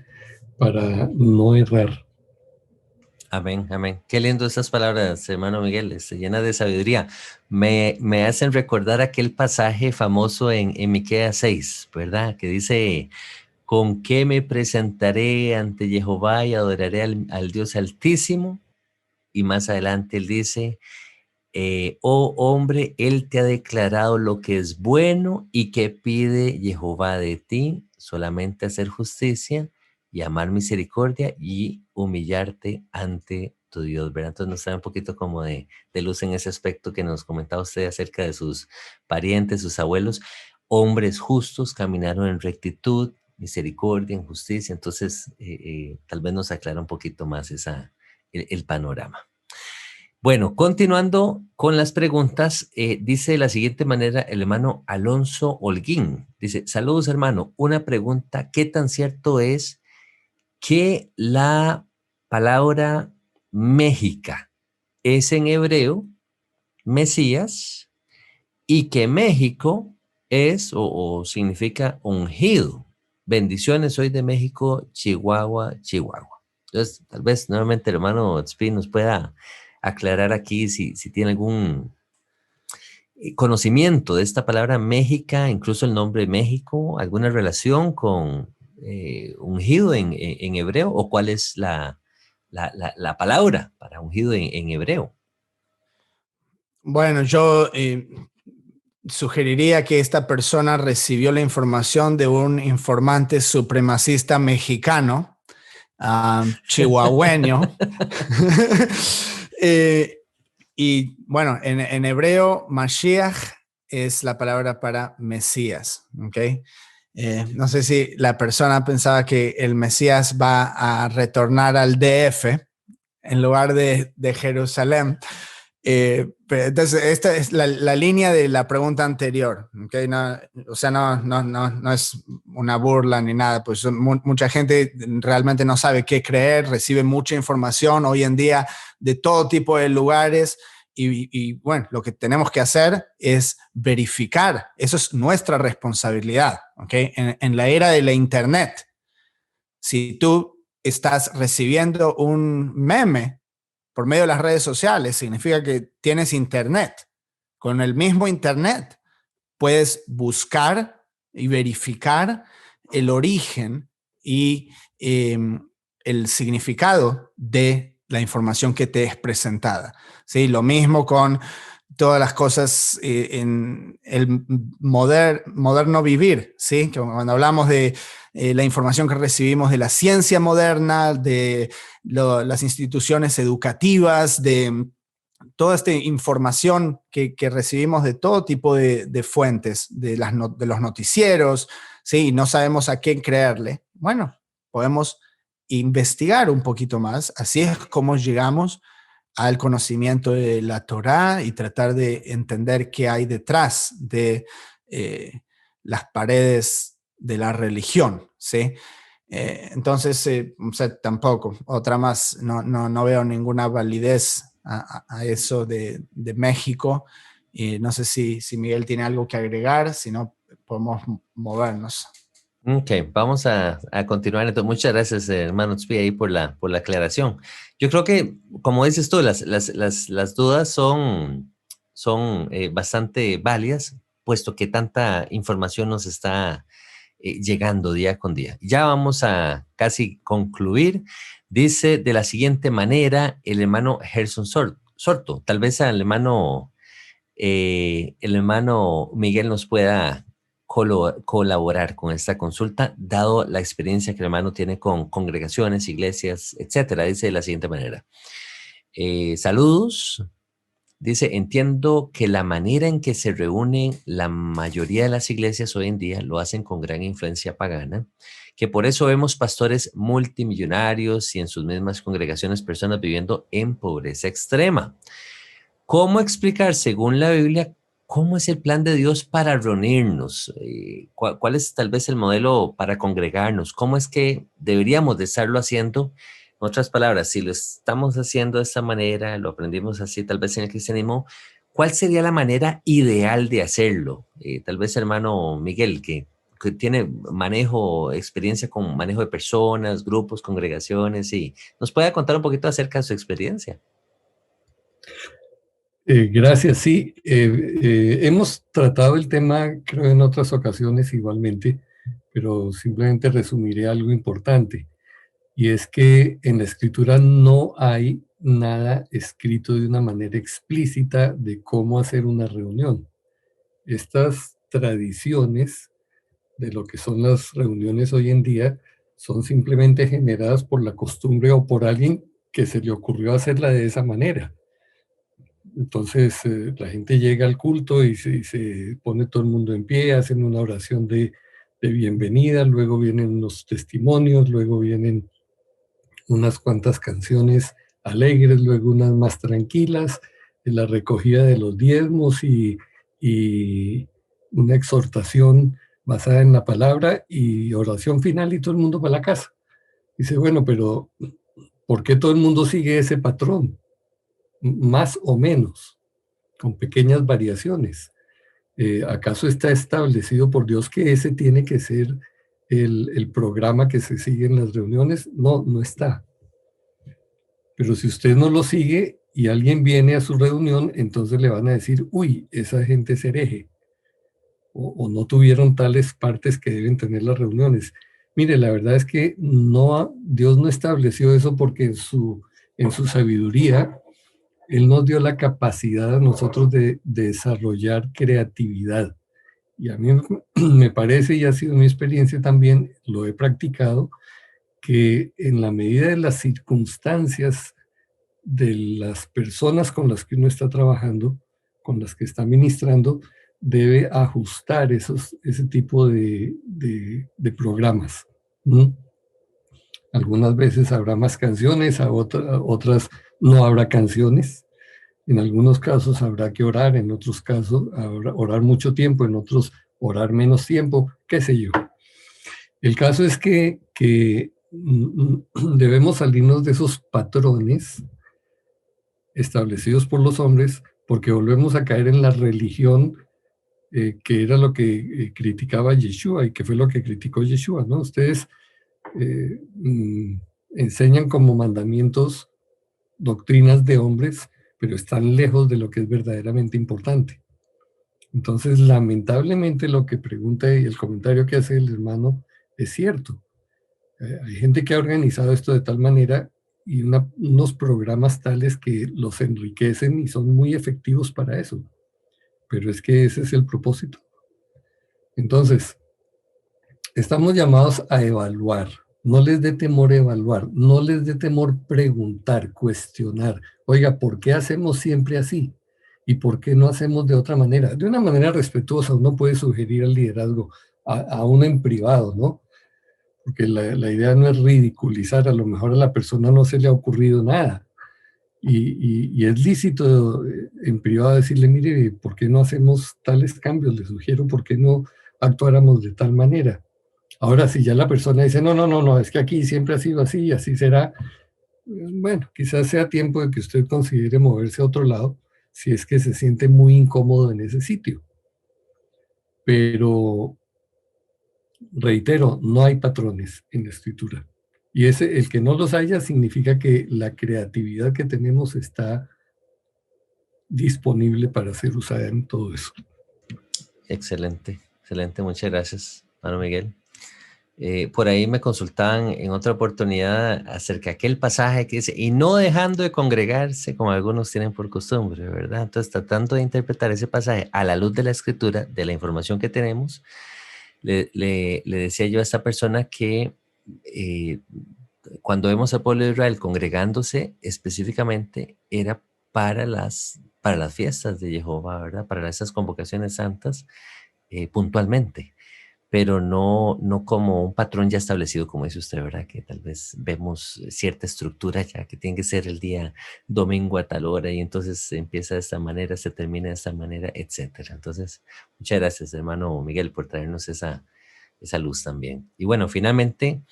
para no errar. Amén, amén. Qué lindo esas palabras, hermano Miguel, se llena de sabiduría. Me hacen recordar aquel pasaje famoso en Miqueas 6, ¿verdad? Que dice: ¿con qué me presentaré ante Jehová y adoraré al Dios Altísimo? Y más adelante él dice: oh hombre, él te ha declarado lo que es bueno, y que pide Jehová de ti, solamente hacer justicia y amar misericordia y humillarte ante tu Dios, ¿verdad? Entonces nos trae un poquito como de luz en ese aspecto que nos comentaba usted acerca de sus parientes, sus abuelos. Hombres justos caminaron en rectitud, misericordia, en justicia. Entonces tal vez nos aclara un poquito más el panorama. Bueno, continuando con las preguntas, dice de la siguiente manera el hermano Alonso Holguín. Dice: saludos, hermano, una pregunta: ¿qué tan cierto es que la palabra Méxica es en hebreo Mesías, y que México es o significa ungido? Bendiciones, soy de México, Chihuahua. Entonces, tal vez nuevamente el hermano Tzpi nos pueda aclarar aquí si tiene algún conocimiento de esta palabra México, incluso el nombre México, alguna relación con ungido en hebreo, o cuál es la palabra para ungido en hebreo. Bueno, yo sugeriría que esta persona recibió la información de un informante supremacista mexicano, chihuahueño. Y bueno, en hebreo, Mashiach es la palabra para Mesías, ¿ok? No sé si la persona pensaba que el Mesías va a retornar al DF en lugar de Jerusalén. Pero entonces, esta es la línea de la pregunta anterior, ¿okay? O sea, no es una burla ni nada, pues mucha gente realmente no sabe qué creer, recibe mucha información hoy en día de todo tipo de lugares, y bueno, lo que tenemos que hacer es verificar. Eso es nuestra responsabilidad, ¿okay? En la era de la internet, Si tú estás recibiendo un meme por medio de las redes sociales, significa que tienes internet. Con el mismo internet puedes buscar y verificar el origen y el significado de la información que te es presentada. ¿Sí? Lo mismo con todas las cosas en el moderno vivir, ¿sí? Cuando hablamos de la información que recibimos de la ciencia moderna, de las instituciones educativas, de toda esta información que recibimos de todo tipo de fuentes, de los noticieros, ¿sí? No sabemos a quién creerle. Bueno, podemos investigar un poquito más. Así es como llegamos al conocimiento de la Torá y tratar de entender qué hay detrás de las paredes de la religión, ¿sí? Entonces, o sea, tampoco, otra más, no veo ninguna validez a eso de México. No sé si Miguel tiene algo que agregar, si no, podemos movernos. Ok, vamos a continuar. Entonces, muchas gracias, hermano Tzvi, ahí por la aclaración. Yo creo que, como dices tú, las dudas son bastante válidas, puesto que tanta información nos está llegando día con día. Ya vamos a casi concluir. Dice de la siguiente manera el hermano Gerson Sorto. Tal vez el hermano Miguel nos pueda colaborar con esta consulta, dado la experiencia que el hermano tiene con congregaciones, iglesias, etcétera. Dice de la siguiente manera. Saludos. Dice, entiendo que la manera en que se reúnen la mayoría de las iglesias hoy en día lo hacen con gran influencia pagana, que por eso vemos pastores multimillonarios y en sus mismas congregaciones personas viviendo en pobreza extrema. ¿Cómo explicar, según la Biblia, cómo es el plan de Dios para reunirnos? ¿Cuál es tal vez el modelo para congregarnos? ¿Cómo es que deberíamos de estarlo haciendo? En otras palabras, si lo estamos haciendo de esta manera, lo aprendimos así tal vez en el cristianismo, ¿cuál sería la manera ideal de hacerlo? Tal vez, hermano Miguel, que tiene experiencia con manejo de personas, grupos, congregaciones, y nos puede contar un poquito acerca de su experiencia. Gracias, sí. Hemos tratado el tema, creo, en otras ocasiones igualmente, pero simplemente resumiré algo importante. Y es que en la Escritura no hay nada escrito de una manera explícita de cómo hacer una reunión. Estas tradiciones de lo que son las reuniones hoy en día son simplemente generadas por la costumbre o por alguien que se le ocurrió hacerla de esa manera. Entonces la gente llega al culto y se pone todo el mundo en pie, hacen una oración de bienvenida, luego vienen unos testimonios, luego vienen unas cuantas canciones alegres, luego unas más tranquilas, la recogida de los diezmos y una exhortación basada en la palabra y oración final y todo el mundo para la casa. Dice, bueno, pero ¿por qué todo el mundo sigue ese patrón? Más o menos, con pequeñas variaciones. ¿Acaso está establecido por Dios que ese tiene que ser el programa que se sigue en las reuniones? No, no está. Pero si usted no lo sigue y alguien viene a su reunión, entonces le van a decir, uy, esa gente es hereje. O no tuvieron tales partes que deben tener las reuniones. Mire, la verdad es que Dios no estableció eso porque en su sabiduría, Él nos dio la capacidad a nosotros de desarrollar creatividad. Y a mí me parece, y ha sido mi experiencia también, lo he practicado, que en la medida de las circunstancias de las personas con las que uno está trabajando, con las que está ministrando, debe ajustar ese tipo de programas. Algunas veces habrá más canciones, otras no habrá canciones. En algunos casos habrá que orar, en otros casos habrá orar mucho tiempo, en otros orar menos tiempo, qué sé yo. El caso es que debemos salirnos de esos patrones establecidos por los hombres, porque volvemos a caer en la religión que era lo que criticaba Yeshua y que fue lo que criticó Yeshua, ¿no? Ustedes enseñan como mandamientos doctrinas de hombres, pero están lejos de lo que es verdaderamente importante. Entonces, lamentablemente, lo que pregunta y el comentario que hace el hermano es cierto. Hay gente que ha organizado esto de tal manera y unos programas tales que los enriquecen y son muy efectivos para eso. Pero es que ese es el propósito. Entonces, estamos llamados a evaluar. No les dé temor evaluar, no les dé temor preguntar, cuestionar. Oiga, ¿por qué hacemos siempre así? ¿Y por qué no hacemos de otra manera? De una manera respetuosa, uno puede sugerir al liderazgo a uno en privado, ¿no? Porque la idea no es ridiculizar, a lo mejor a la persona no se le ha ocurrido nada. Y es lícito en privado decirle, mire, ¿por qué no hacemos tales cambios? Le sugiero, ¿por qué no actuáramos de tal manera? Ahora, si ya la persona dice, no, es que aquí siempre ha sido así y así será, bueno, quizás sea tiempo de que usted considere moverse a otro lado si es que se siente muy incómodo en ese sitio. Pero, reitero, no hay patrones en la escritura. Y el que no los haya significa que la creatividad que tenemos está disponible para ser usada en todo eso. Excelente, excelente. Muchas gracias, hermano Miguel. Por ahí me consultaban en otra oportunidad acerca de aquel pasaje que dice, y no dejando de congregarse como algunos tienen por costumbre, ¿verdad? Entonces, tratando de interpretar ese pasaje a la luz de la escritura, de la información que tenemos, le decía yo a esta persona que cuando vemos al pueblo de Israel congregándose específicamente era para las fiestas de Jehová, ¿verdad? Para esas convocaciones santas puntualmente, pero no como un patrón ya establecido, como dice usted, ¿verdad? Que tal vez vemos cierta estructura ya, que tiene que ser el día domingo a tal hora, y entonces se empieza de esta manera, se termina de esta manera, etcétera. Entonces, muchas gracias, hermano Miguel, por traernos esa luz también. Y bueno, finalmente,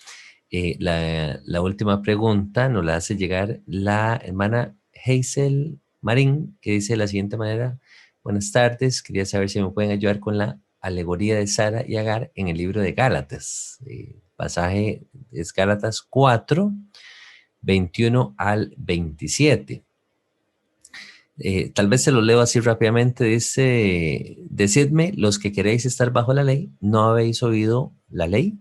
la última pregunta nos la hace llegar la hermana Hazel Marín, que dice de la siguiente manera: buenas tardes, quería saber si me pueden ayudar con la alegoría de Sara y Agar en el libro de Gálatas. Pasaje es Gálatas 4, 21 al 27. Tal vez se lo leo así rápidamente. Dice: decidme, los que queréis estar bajo la ley, ¿no habéis oído la ley?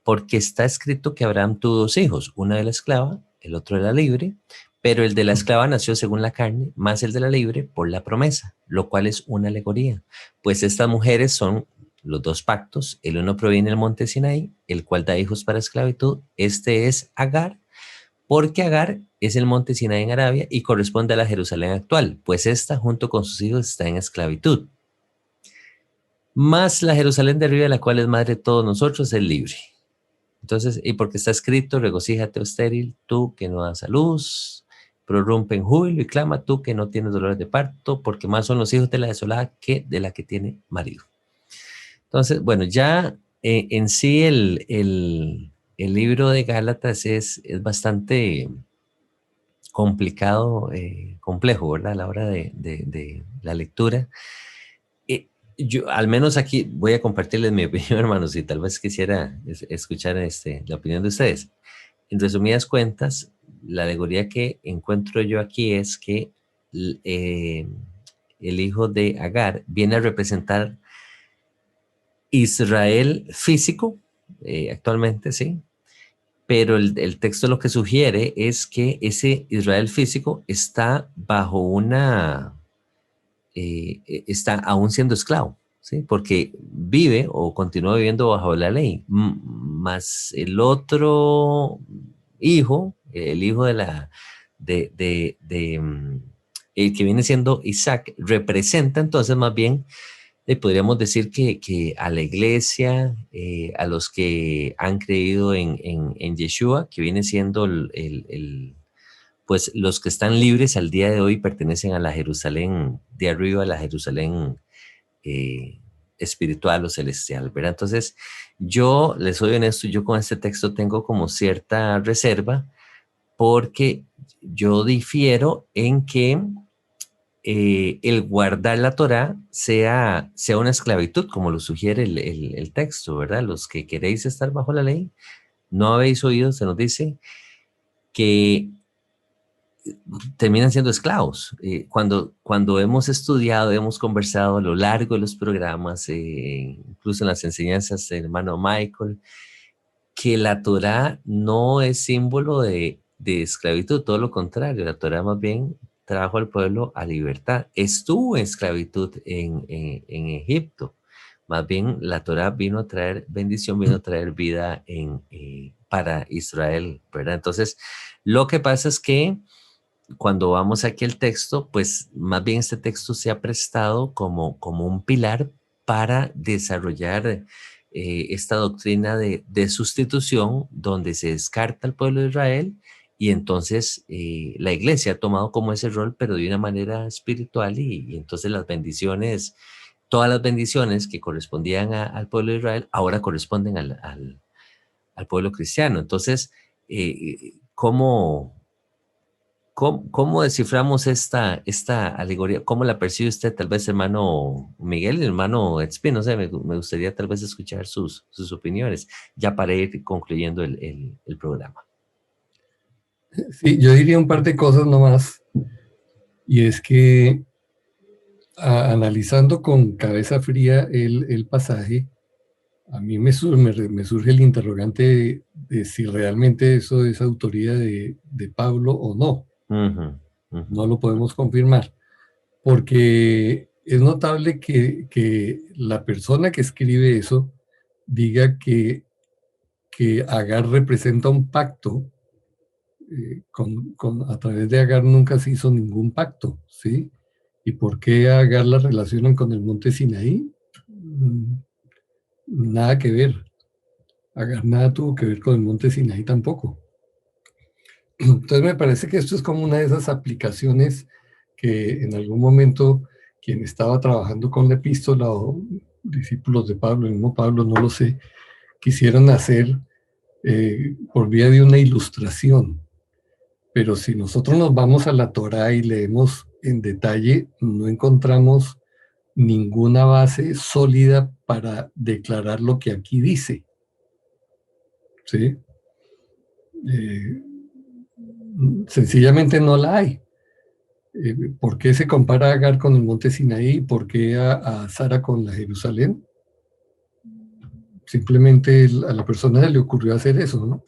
Porque está escrito que Abraham tuvo 2 hijos, uno de la esclava, el otro de la libre, pero el de la esclava nació según la carne, más el de la libre por la promesa, lo cual es una alegoría. Pues estas mujeres son los 2 pactos, el uno proviene del monte Sinaí, el cual da hijos para esclavitud, este es Agar, porque Agar es el monte Sinaí en Arabia y corresponde a la Jerusalén actual, pues esta junto con sus hijos está en esclavitud. Más la Jerusalén de arriba, la cual es madre de todos nosotros, es libre. Entonces, y porque está escrito, regocíjate, oh estéril, tú que no das a luz, prorrumpe en júbilo y clama, tú que no tienes dolores de parto, porque más son los hijos de la desolada que de la que tiene marido. Entonces, bueno, ya en sí el libro de Gálatas es bastante complicado, complejo, ¿verdad? A la hora de la lectura. Yo, al menos aquí, voy a compartirles mi opinión, hermanos, y tal vez quisiera escuchar la opinión de ustedes. En resumidas cuentas, la alegoría que encuentro yo aquí es que el hijo de Agar viene a representar Israel físico, actualmente, sí, pero el texto lo que sugiere es que ese Israel físico está bajo está aún siendo esclavo, ¿sí? Porque vive o continúa viviendo bajo la ley, más el otro hijo, el hijo el que viene siendo Isaac, representa entonces más bien, podríamos decir que a la iglesia, a los que han creído en Yeshua, que viene siendo pues los que están libres al día de hoy pertenecen a la Jerusalén de arriba, a la Jerusalén espiritual o celestial, ¿verdad? Entonces, yo les soy honesto, yo con este texto tengo como cierta reserva, porque yo difiero en que el guardar la Torá sea una esclavitud, como lo sugiere el texto, ¿verdad? Los que queréis estar bajo la ley, no habéis oído, se nos dice, que terminan siendo esclavos. Cuando hemos estudiado, hemos conversado a lo largo de los programas, incluso en las enseñanzas del hermano Michael, que la Torá no es símbolo de esclavitud, todo lo contrario, la Torá más bien trajo al pueblo a libertad. Estuvo en esclavitud en Egipto. Más bien la Torá vino a traer bendición, vino a traer vida para Israel, ¿verdad? Entonces, lo que pasa es que cuando vamos aquí al texto, pues más bien este texto se ha prestado como un pilar para desarrollar esta doctrina de sustitución, donde se descarta al pueblo de Israel y entonces la iglesia ha tomado como ese rol, pero de una manera espiritual y entonces las bendiciones, todas las bendiciones que correspondían al pueblo de Israel, ahora corresponden al pueblo cristiano. Entonces, ¿cómo desciframos esta alegoría? ¿Cómo la percibe usted, tal vez, hermano Miguel y hermano Etzpi? No sé, me gustaría tal vez escuchar sus opiniones, ya para ir concluyendo el programa. Sí, yo diría un par de cosas nomás, y es que analizando con cabeza fría el pasaje, a mí me surge el interrogante de si realmente eso es autoría de Pablo o no. No lo podemos confirmar, porque es notable que la persona que escribe eso diga que Agar representa un pacto. A través de Agar nunca se hizo ningún pacto, ¿sí? ¿Y por qué Agar la relacionan con el monte Sinaí? Nada que ver. Agar nada tuvo que ver con el monte Sinaí tampoco. Entonces me parece que esto es como una de esas aplicaciones que en algún momento quien estaba trabajando con la epístola o discípulos de Pablo, el mismo Pablo, no lo sé, quisieron hacer por vía de una ilustración. Pero si nosotros nos vamos a la Torá y leemos en detalle, no encontramos ninguna base sólida para declarar lo que aquí dice. ¿Sí? Sencillamente no la hay. ¿Por qué se compara a Agar con el monte Sinaí? ¿Por qué a Sara con la Jerusalén? Simplemente a la persona se le ocurrió hacer eso, ¿no?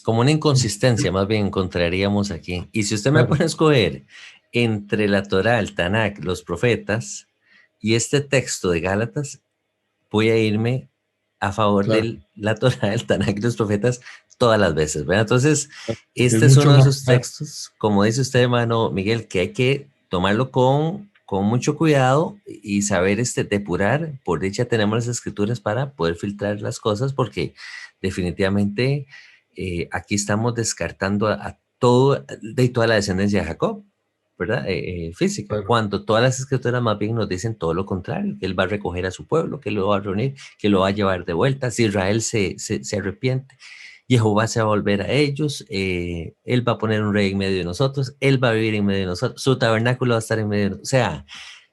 Como una inconsistencia, más bien encontraríamos aquí. Y si usted me pone a escoger entre la Torá, el Tanakh, los profetas y este texto de Gálatas, voy a irme a favor de la Torá, el Tanakh y los profetas todas las veces, ¿verdad? Entonces, este es uno de esos textos, como dice usted, hermano Miguel, que hay que tomarlo con mucho cuidado y saber depurar. Por dicha tenemos las escrituras para poder filtrar las cosas, porque definitivamente aquí estamos descartando a toda la descendencia de Jacob, ¿verdad? Física, cuando todas las escrituras más bien nos dicen todo lo contrario, que él va a recoger a su pueblo, que lo va a reunir, que lo va a llevar de vuelta. Si Israel se arrepiente, Jehová se va a volver a ellos, él va a poner un rey en medio de nosotros, él va a vivir en medio de nosotros, su tabernáculo va a estar en medio de nosotros. O sea,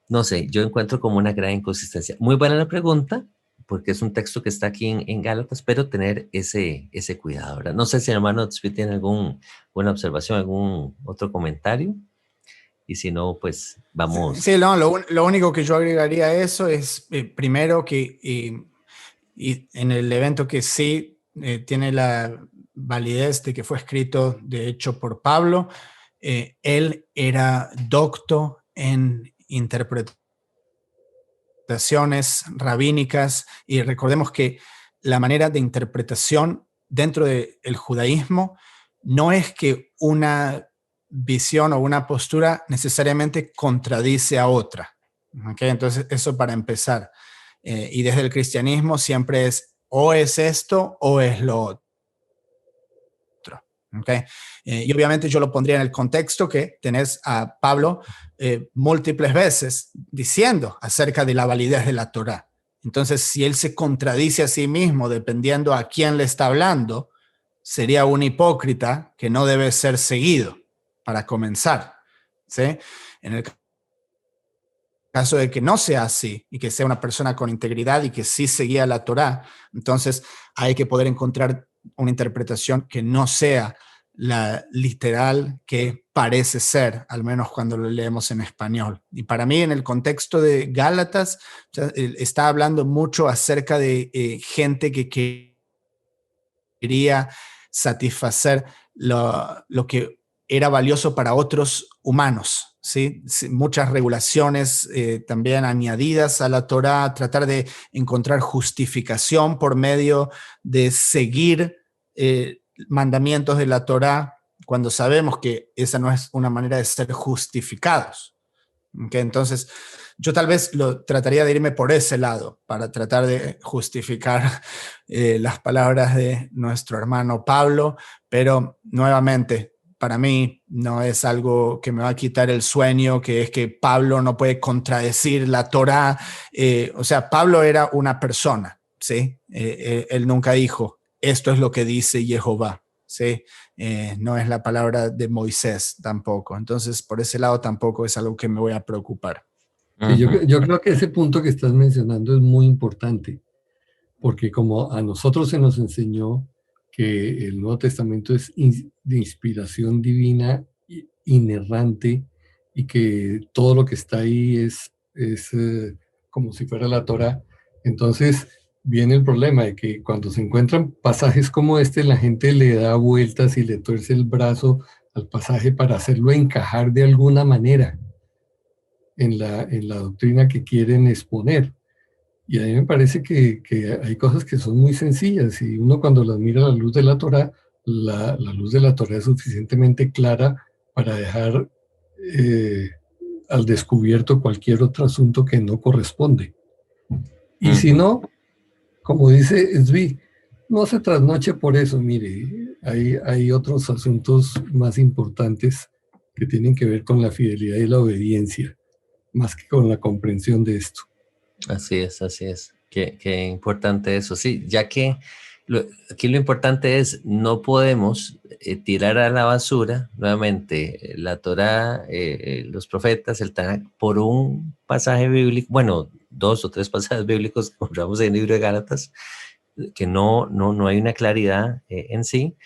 no sé, yo encuentro como una gran inconsistencia. Muy buena la pregunta, porque es un texto que está aquí en Gálatas, pero tener ese cuidado, ¿verdad? No sé si el hermano tiene alguna observación, algún otro comentario. Y si no, pues vamos. Sí, no, lo único que yo agregaría a eso es, primero, que y en el evento que sí tiene la validez de que fue escrito, de hecho, por Pablo, él era docto en interpretaciones rabínicas, y recordemos que la manera de interpretación dentro del judaísmo no es que una visión o una postura necesariamente contradice a otra. ¿Okay? Entonces, eso para empezar. Y desde el cristianismo siempre es o es esto o es lo otro. ¿Okay? Y obviamente yo lo pondría en el contexto que tenés a Pablo múltiples veces diciendo acerca de la validez de la Torá. Entonces, si él se contradice a sí mismo dependiendo a quién le está hablando, sería un hipócrita que no debe ser seguido, para comenzar. ¿Sí? En el caso de que no sea así y que sea una persona con integridad y que sí seguía la Torá, entonces hay que poder encontrar una interpretación que no sea la literal que parece ser, al menos cuando lo leemos en español. Y para mí, en el contexto de Gálatas, está hablando mucho acerca de gente que quería satisfacer lo que era valioso para otros humanos, ¿sí? Muchas regulaciones también añadidas a la Torá, tratar de encontrar justificación por medio de seguir mandamientos de la Torá, cuando sabemos que esa no es una manera de ser justificados. ¿Okay? Entonces, yo tal vez trataría de irme por ese lado para tratar de justificar las palabras de nuestro hermano Pablo, pero nuevamente, para mí no es algo que me va a quitar el sueño, que es que Pablo no puede contradecir la Torá. O sea, Pablo era una persona, ¿sí? Él nunca dijo, esto es lo que dice Jehová, ¿sí? No es la palabra de Moisés tampoco. Entonces, por ese lado tampoco es algo que me voy a preocupar. Sí, yo creo que ese punto que estás mencionando es muy importante, porque como a nosotros se nos enseñó que el Nuevo Testamento es de inspiración divina, inerrante, y que todo lo que está ahí es como si fuera la Torá, entonces viene el problema de que cuando se encuentran pasajes como este, la gente le da vueltas y le tuerce el brazo al pasaje para hacerlo encajar de alguna manera en la doctrina que quieren exponer. Y a mí me parece que hay cosas que son muy sencillas, y uno cuando las mira a la luz de la Torá, la luz de la Torá es suficientemente clara para dejar al descubierto cualquier otro asunto que no corresponde. Y si no, como dice Zvi, no se trasnoche por eso. Mire, hay otros asuntos más importantes que tienen que ver con la fidelidad y la obediencia, más que con la comprensión de esto. Así es, así es. Qué importante eso, sí, ya que aquí lo importante es, no podemos tirar a la basura nuevamente la Torá, los profetas, el Tanakh, por un pasaje bíblico, bueno, 2 o 3 pasajes bíblicos que encontramos en el libro de Gálatas, que no hay una claridad en sí,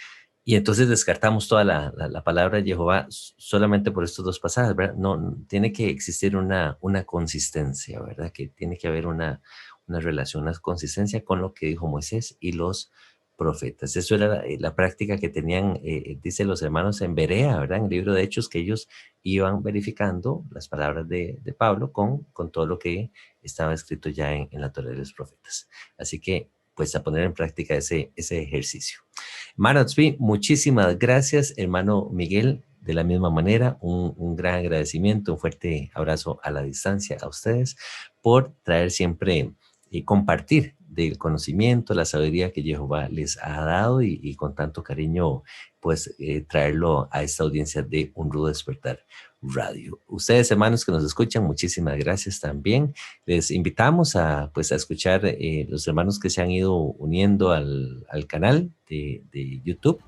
y entonces descartamos toda la palabra de Jehová solamente por estos 2 pasajes, ¿verdad? No, tiene que existir una consistencia, ¿verdad? Que tiene que haber una relación, una consistencia con lo que dijo Moisés y los profetas. Eso era la práctica que tenían, dice los hermanos en Berea, ¿verdad? En el libro de Hechos, que ellos iban verificando las palabras de Pablo con todo lo que estaba escrito ya en la Torá de los profetas. Así que, pues, a poner en práctica ese ejercicio. Hermano Tzvi, muchísimas gracias. Hermano Miguel, de la misma manera, un gran agradecimiento, un fuerte abrazo a la distancia a ustedes por traer siempre y compartir del conocimiento, la sabiduría que Jehová les ha dado y con tanto cariño, pues traerlo a esta audiencia de Un Rudo Despertar Radio. Ustedes, hermanos que nos escuchan, muchísimas gracias también. Les invitamos a escuchar los hermanos que se han ido uniendo al canal de YouTube,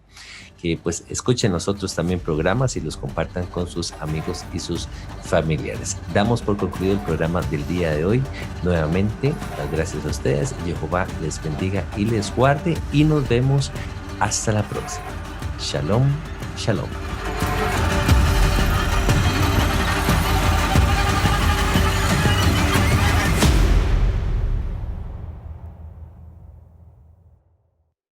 que pues escuchen los otros también programas y los compartan con sus amigos y sus familiares. Damos por concluido el programa del día de hoy. Nuevamente, las gracias a ustedes. Jehová les bendiga y les guarde, y nos vemos hasta la próxima. Shalom, shalom.